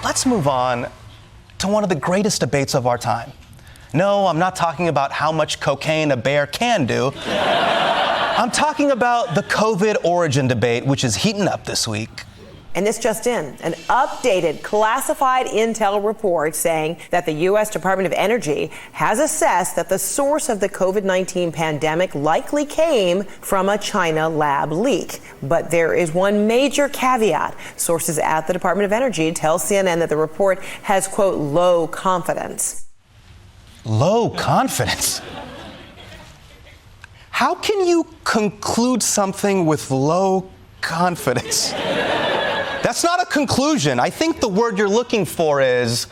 let's move on to one of the greatest debates of our time. No, I'm not talking about how much cocaine a bear can do. I'm talking about the COVID origin debate, which is heating up this week. And this just in, an updated classified intel report saying that the U.S. Department of Energy has assessed that the source of the COVID-19 pandemic likely came from a China lab leak. But there is one major caveat. Sources at the Department of Energy tell CNN that the report has, quote, low confidence. Low confidence? How can you conclude something with low confidence? That's not a conclusion. I think the word you're looking for is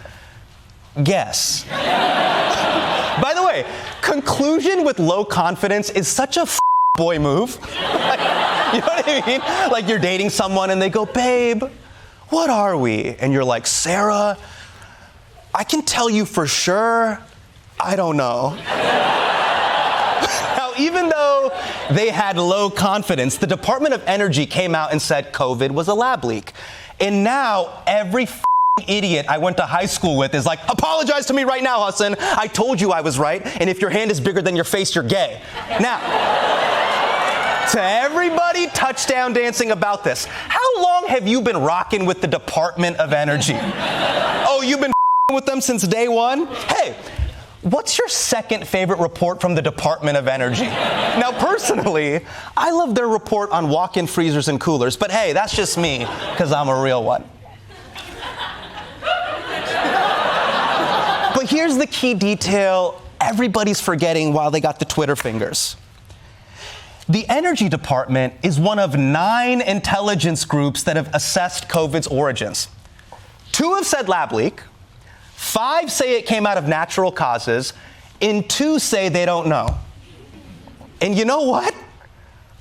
guess. By the way, conclusion with low confidence is such a boy move. Like, you know what I mean? Like you're dating someone and they go, babe, what are we? And you're like, Sarah, I can tell you for sure, I don't know. Now, even though they had low confidence, the Department of Energy came out and said COVID was a lab leak. And now every idiot I went to high school with is like, apologize to me right now, Hasan. I told you I was right. And if your hand is bigger than your face, you're gay. Now, to everybody touchdown dancing about this, how long have you been rocking with the Department of Energy? Oh, you've been with them since day one? Hey, what's your second favorite report from the Department of Energy? Now, personally, I love their report on walk-in freezers and coolers, but hey, that's just me, because I'm a real one. But here's the key detail everybody's forgetting while they got the Twitter fingers. The Energy Department is one of 9 intelligence groups that have assessed COVID's origins. 2 have said lab leak, 5 say it came out of natural causes, and 2 say they don't know. And you know what?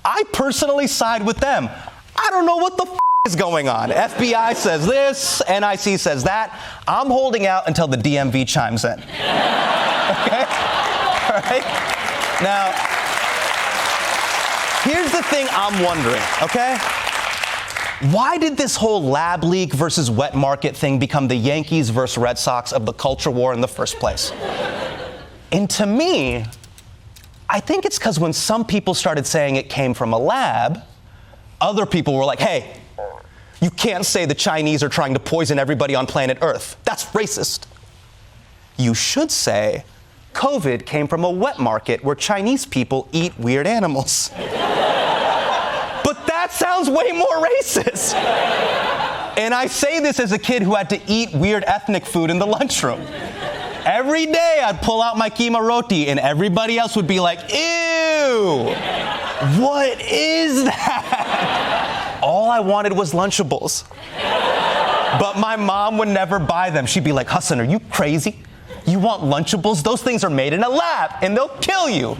I personally side with them. I don't know what the is going on. FBI says this, NIC says that. I'm holding out until the DMV chimes in. Okay? All right? Now, here's the thing I'm wondering, okay? Why did this whole lab leak versus wet market thing become the Yankees versus Red Sox of the culture war in the first place? And to me, I think it's because when some people started saying it came from a lab, other people were like, hey, you can't say the Chinese are trying to poison everybody on planet Earth. That's racist. You should say COVID came from a wet market where Chinese people eat weird animals. That sounds way more racist. And I say this as a kid who had to eat weird ethnic food in the lunchroom. Every day I'd pull out my keema roti and everybody else would be like, ew, what is that? All I wanted was Lunchables. But my mom would never buy them. She'd be like, Hasan, are you crazy? You want Lunchables? Those things are made in a lab and they'll kill you.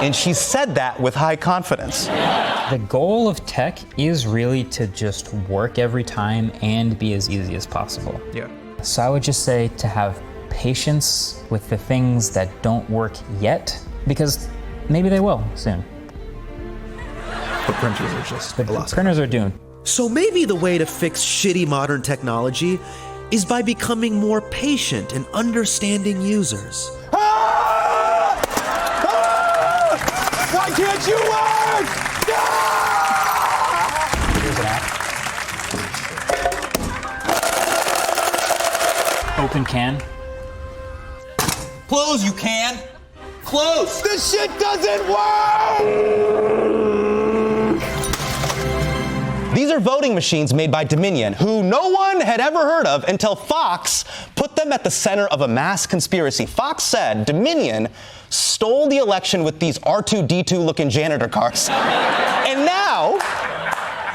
And she said that with high confidence. The goal of tech is really to just work every time and be as easy as possible. Yeah. So I would just say to have patience with the things that don't work yet, because maybe they will soon. But printers are just a lot. Printers are doomed. So maybe the way to fix shitty modern technology is by becoming more patient and understanding users. Ah! Ah! Why can't you work? Ah! Here's an app. Open can. Close, you can. Close. This shit doesn't work! These are voting machines made by Dominion, who no one had ever heard of until Fox put them at the center of a mass conspiracy. Fox said Dominion stole the election with these R2-D2 looking janitor cars. And now,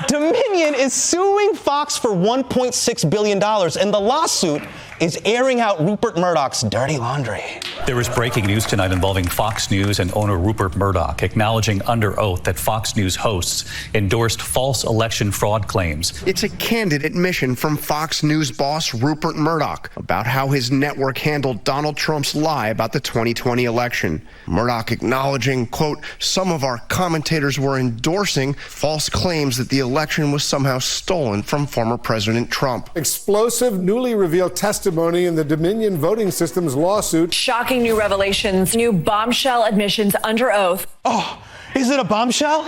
Dominion is suing Fox for $1.6 billion, and the lawsuit is airing out Rupert Murdoch's dirty laundry. There is breaking news tonight involving Fox News and owner Rupert Murdoch, acknowledging under oath that Fox News hosts endorsed false election fraud claims. It's a candid admission from Fox News boss Rupert Murdoch about how his network handled Donald Trump's lie about the 2020 election. Murdoch acknowledging, quote, some of our commentators were endorsing false claims that the election was somehow stolen from former President Trump. Explosive, newly revealed testimony in the Dominion voting systems lawsuit. Shocking new revelations, new bombshell admissions under oath. Oh, is it a bombshell?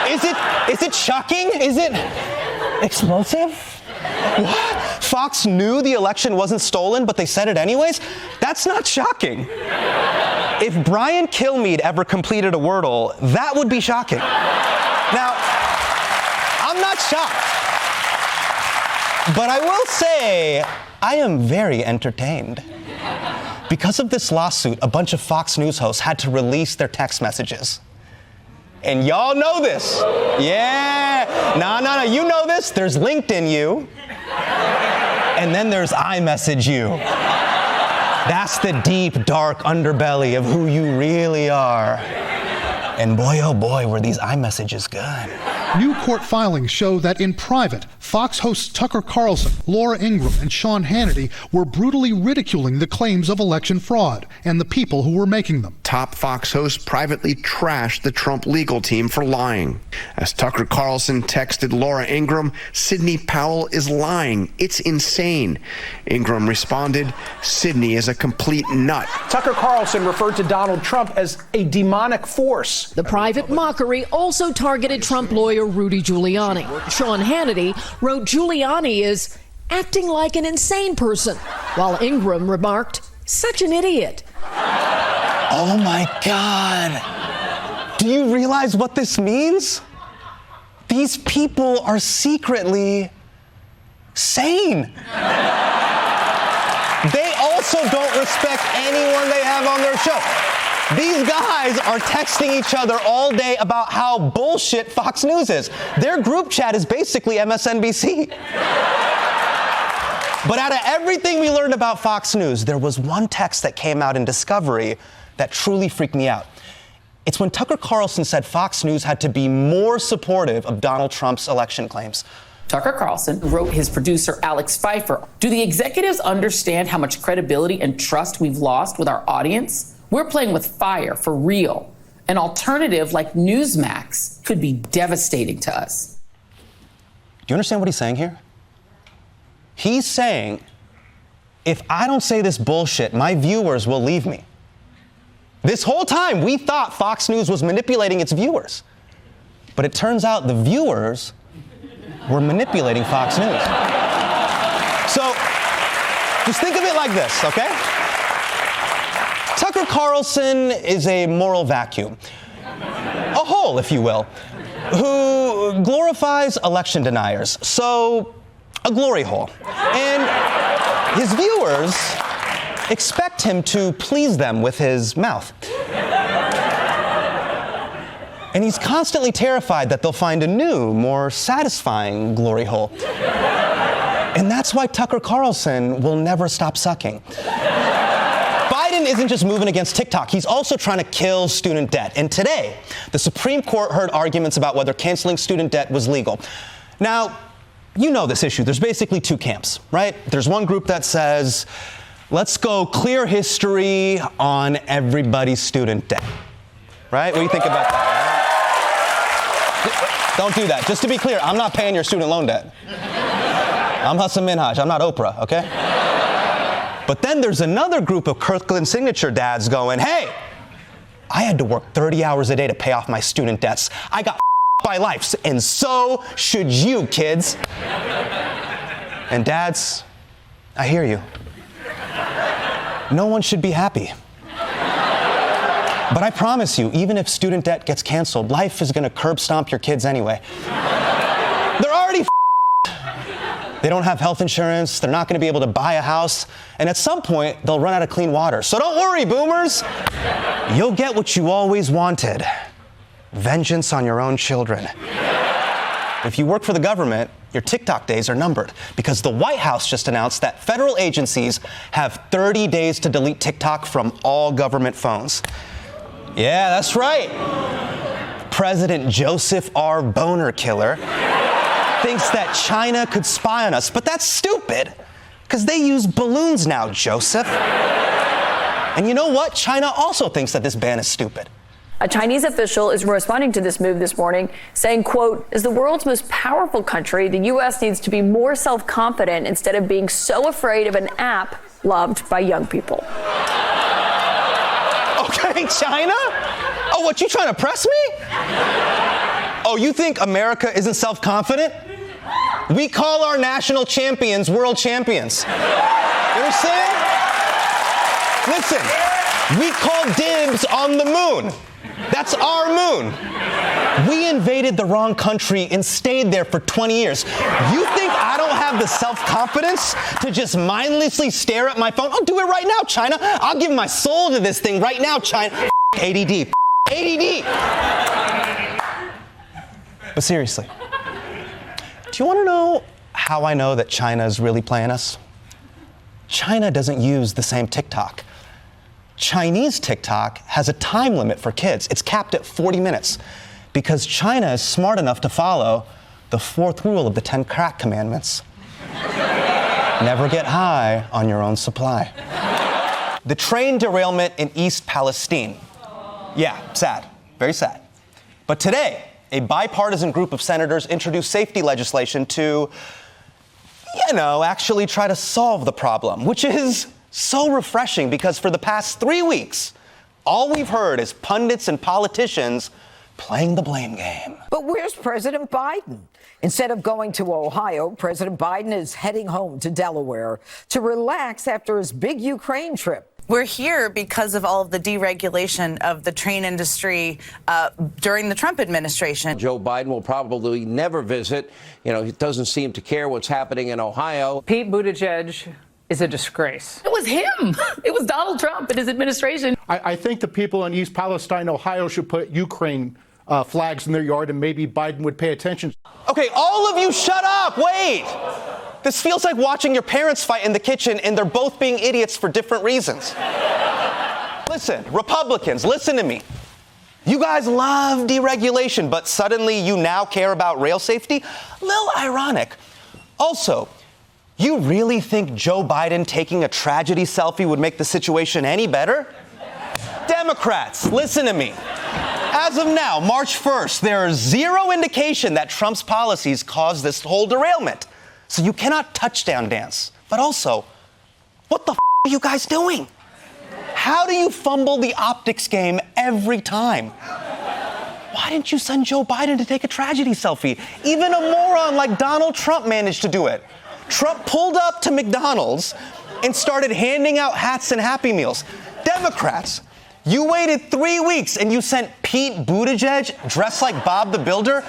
Is it shocking? Is it explosive? What? Fox knew the election wasn't stolen, but they said it anyways? That's not shocking. If Brian Kilmeade ever completed a Wordle, that would be shocking. Now, I'm not shocked. But I will say, I am very entertained. Because of this lawsuit, a bunch of Fox News hosts had to release their text messages. And y'all know this. Yeah. No. You know this. There's LinkedIn you. And then there's iMessage you. That's the deep, dark underbelly of who you really are. And boy, oh boy, were these iMessages good. New court filings show that in private, Fox hosts Tucker Carlson, Laura Ingraham, and Sean Hannity were brutally ridiculing the claims of election fraud and the people who were making them. Top Fox host privately trashed the Trump legal team for lying. As Tucker Carlson texted Laura Ingraham, Sidney Powell is lying. It's insane. Ingraham responded, Sidney is a complete nut. Tucker Carlson referred to Donald Trump as a demonic force. The private mockery also targeted Trump lawyer Rudy Giuliani. Sean Hannity wrote Giuliani is acting like an insane person, while Ingraham remarked, such an idiot. Oh my God. Do you realize what this means? These people are secretly sane. They also don't respect anyone they have on their show. These guys are texting each other all day about how bullshit Fox News is. Their group chat is basically MSNBC. But out of everything we learned about Fox News, there was one text that came out in Discovery that truly freaked me out. It's when Tucker Carlson said Fox News had to be more supportive of Donald Trump's election claims. Tucker Carlson wrote his producer, Alex Pfeiffer, do the executives understand how much credibility and trust we've lost with our audience? We're playing with fire for real. An alternative like Newsmax could be devastating to us. Do you understand what he's saying here? He's saying, if I don't say this bullshit, my viewers will leave me. This whole time, we thought Fox News was manipulating its viewers. But it turns out the viewers were manipulating Fox News. So, just think of it like this, okay? Tucker Carlson is a moral vacuum, a hole, if you will, who glorifies election deniers, so a glory hole. And his viewers expect him to please them with his mouth. And he's constantly terrified that they'll find a new, more satisfying glory hole. And that's why Tucker Carlson will never stop sucking. Biden isn't just moving against TikTok. He's also trying to kill student debt. And today, the Supreme Court heard arguments about whether canceling student debt was legal. Now, you know this issue. There's basically two camps, right? There's one group that says, let's go clear history on everybody's student debt. Right? What do you think about that? Right? Don't do that. Just to be clear, I'm not paying your student loan debt. I'm Hasan Minhaj. I'm not Oprah, okay? But then there's another group of Kirkland signature dads going, hey, I had to work 30 hours a day to pay off my student debts. I got by life, and so should you, kids. And dads, I hear you. No one should be happy. But I promise you, even if student debt gets canceled, life is gonna curb stomp your kids anyway. They're already They don't have health insurance, they're not gonna be able to buy a house, and at some point, they'll run out of clean water. So don't worry, boomers. You'll get what you always wanted. Vengeance on your own children. If you work for the government, your TikTok days are numbered because the White House just announced that federal agencies have 30 days to delete TikTok from all government phones. Yeah, that's right. President Joseph R. Boner Killer thinks that China could spy on us, but that's stupid because they use balloons now, Joseph. And you know what? China also thinks that this ban is stupid. A Chinese official is responding to this move this morning, saying, quote, as the world's most powerful country, the U.S. needs to be more self-confident instead of being so afraid of an app loved by young people. Okay, China? Oh, what, you trying to press me? Oh, you think America isn't self-confident? We call our national champions world champions. You understand? Listen, we call dibs on the moon. That's our moon. We invaded the wrong country and stayed there for 20 years. You think I don't have the self-confidence to just mindlessly stare at my phone? I'll do it right now, China. I'll give my soul to this thing right now, China. ADD. ADD. But seriously, do you want to know how I know that China is really playing us? China doesn't use the same TikTok. Chinese TikTok has a time limit for kids. It's capped at 40 minutes because China is smart enough to follow the fourth rule of the 10 crack commandments. Never get high on your own supply. The train derailment in East Palestine. Yeah, sad, very sad. But today, a bipartisan group of senators introduced safety legislation to, actually try to solve the problem, which is so refreshing because for the past 3 weeks, all we've heard is pundits and politicians playing the blame game. But where's President Biden? Instead of going to Ohio, President Biden is heading home to Delaware to relax after his big Ukraine trip. We're here because of all of the deregulation of the train industry during the Trump administration. Joe Biden will probably never visit. He doesn't seem to care what's happening in Ohio. Pete Buttigieg is a disgrace. It was him. It was Donald Trump and his administration. I think the people in East Palestine, Ohio, should put Ukraine flags in their yard, and maybe Biden would pay attention. Okay, all of you shut up. Wait. This feels like watching your parents fight in the kitchen and they're both being idiots for different reasons. Listen, Republicans, listen to me. You guys love deregulation, but suddenly you now care about rail safety? A little ironic. Also, you really think Joe Biden taking a tragedy selfie would make the situation any better? Democrats, listen to me. As of now, March 1st, there is zero indication that Trump's policies caused this whole derailment. So you cannot touchdown dance. But also, what the are you guys doing? How do you fumble the optics game every time? Why didn't you send Joe Biden to take a tragedy selfie? Even a moron like Donald Trump managed to do it. Trump pulled up to McDonald's and started handing out hats and Happy Meals. Democrats, you waited 3 weeks and you sent Pete Buttigieg dressed like Bob the Builder?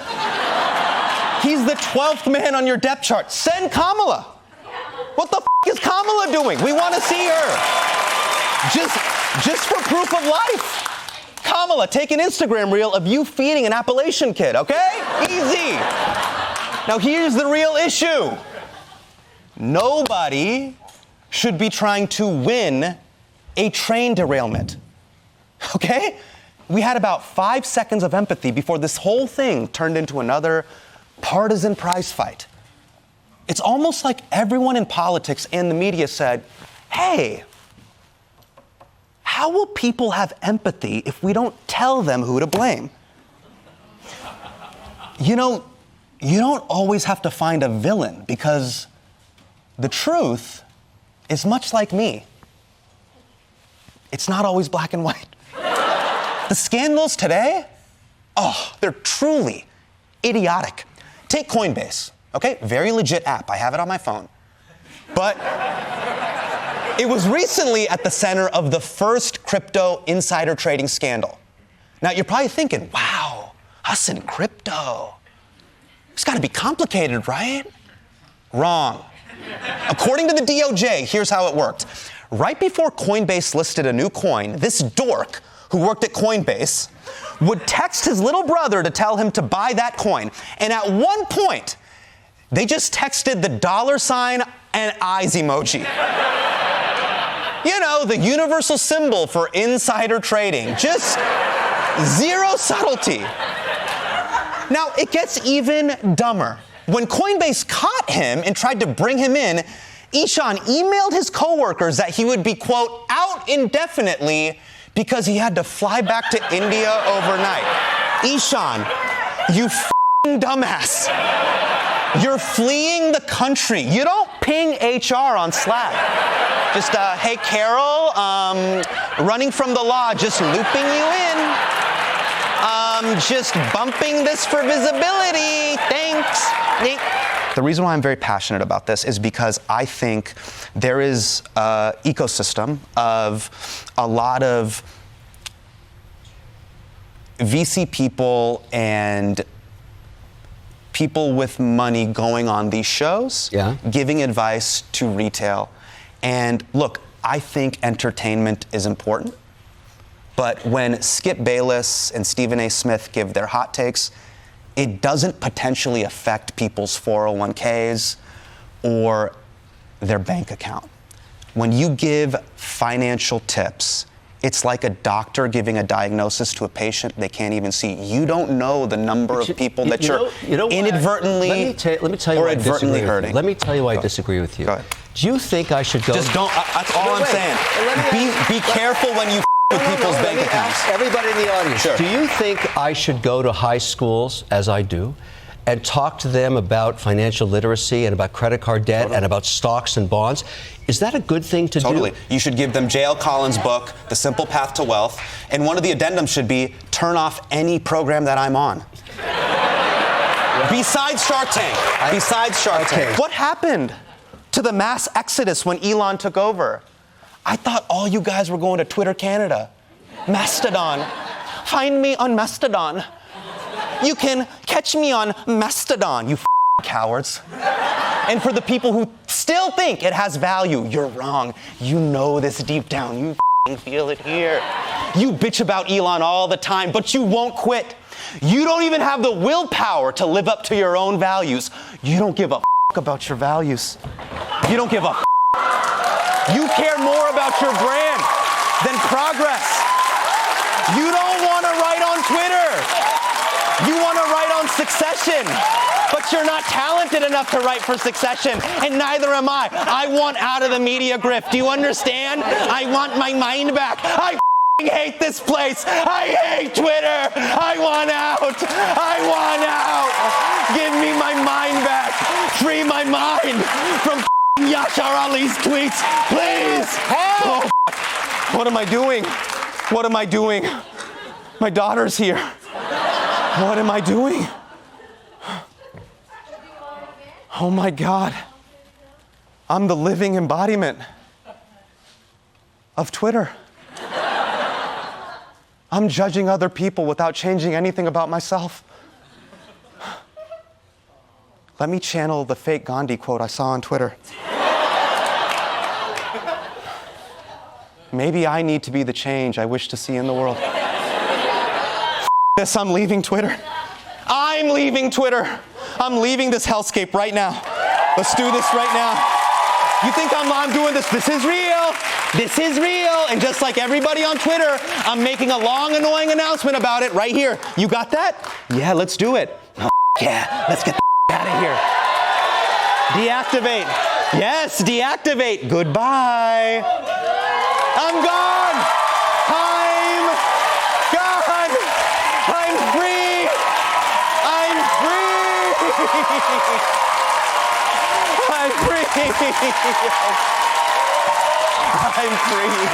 He's the 12th man on your depth chart. Send Kamala. What the is Kamala doing? We want to see her. Just for proof of life. Kamala, take an Instagram reel of you feeding an Appalachian kid, okay? Easy. Now here's the real issue. Nobody should be trying to win a train derailment, okay? We had about 5 seconds of empathy before this whole thing turned into another partisan prize fight. It's almost like everyone in politics and the media said, hey, how will people have empathy if we don't tell them who to blame? You don't always have to find a villain because the truth is much like me. It's not always black and white. The scandals today, they're truly idiotic. Take Coinbase, okay? Very legit app. I have it on my phone. But it was recently at the center of the first crypto insider trading scandal. Now, you're probably thinking, wow, Hasan, crypto. It's got to be complicated, right? Wrong. According to the DOJ, here's how it worked. Right before Coinbase listed a new coin, this dork, who worked at Coinbase, would text his little brother to tell him to buy that coin. And at one point, they just texted the $ and eyes emoji. You know, the universal symbol for insider trading. Just zero subtlety. Now, it gets even dumber. When Coinbase caught him and tried to bring him in, Ishan emailed his coworkers that he would be, quote, out indefinitely because he had to fly back to India overnight. Ishan, you f***ing dumbass. You're fleeing the country. You don't ping HR on Slack. Just, hey, Carol, running from the law, just looping you in. Just bumping this for visibility. Thanks. The reason why I'm very passionate about this is because I think there is an ecosystem of a lot of VC people and people with money going on these shows, giving advice to retail. And look, I think entertainment is important. But when Skip Bayless and Stephen A. Smith give their hot takes, it doesn't potentially affect people's 401ks or their bank account. When you give financial tips, it's like a doctor giving a diagnosis to a patient they can't even see. You don't know the number of people that you're inadvertently let me tell you or why I advertently disagree with hurting. you. Let me tell you why I disagree with you. Go ahead. Do you think I should go? Just don't. That's all I'm saying. Be careful when you with people's bank accounts. Ask everybody in the audience. Sure. Do you think I should go to high schools, as I do, and talk to them about financial literacy and about credit card debt and about stocks and bonds? Is that a good thing to do? Totally. You should give them J.L. Collins' book, The Simple Path to Wealth, and one of the addendums should be turn off any program that I'm on. Besides Shark Tank. Besides Shark Tank. What happened to the mass exodus when Elon took over? I thought all you guys were going to Twitter Canada. Mastodon. Find me on Mastodon. You can catch me on Mastodon, you cowards. And for the people who still think it has value, you're wrong. You know this deep down. You feel it here. You bitch about Elon all the time, but you won't quit. You don't even have the willpower to live up to your own values. You don't give a about your values. You don't give a You care more about your brand than progress. You don't want to write on Twitter. You want to write on Succession, but you're not talented enough to write for Succession, and neither am I. I want out of the media grift. Do you understand? I want my mind back. I hate this place. I hate Twitter. I want out. I want out. Give me my mind back. Free my mind from Yashar Ali's tweets, please. Oh, what am I doing? What am I doing? My daughter's here. What am I doing? Oh my God. I'm the living embodiment of Twitter. I'm judging other people without changing anything about myself. Let me channel the fake Gandhi quote I saw on Twitter. Maybe I need to be the change I wish to see in the world. This, I'm leaving Twitter. I'm leaving Twitter. I'm leaving this hellscape right now. Let's do this right now. You think I'm doing this? This is real. This is real. And just like everybody on Twitter, I'm making a long, annoying announcement about it right here. You got that? Yeah, let's do it. Oh, yeah, let's get the out of here. Deactivate. Yes, deactivate. Goodbye. I'm gone. I'm gone. I'm free. I'm free. I'm free. I'm free.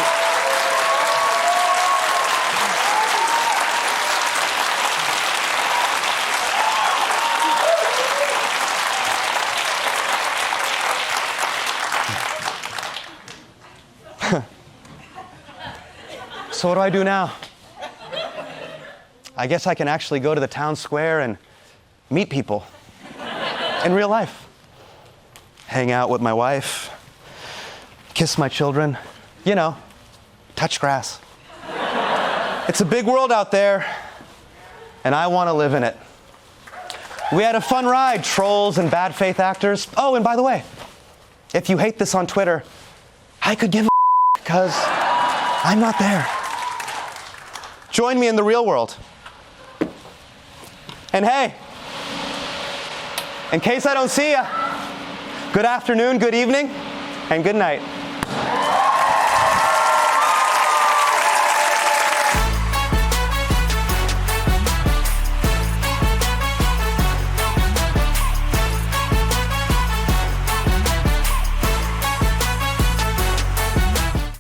So what do I do now? I guess I can actually go to the town square and meet people in real life. Hang out with my wife, kiss my children, you know, touch grass. It's a big world out there, and I want to live in it. We had a fun ride, trolls and bad faith actors. Oh, and by the way, if you hate this on Twitter, I could give a because I'm not there. Join me in the real world. And hey, in case I don't see ya, good afternoon, good evening, and good night.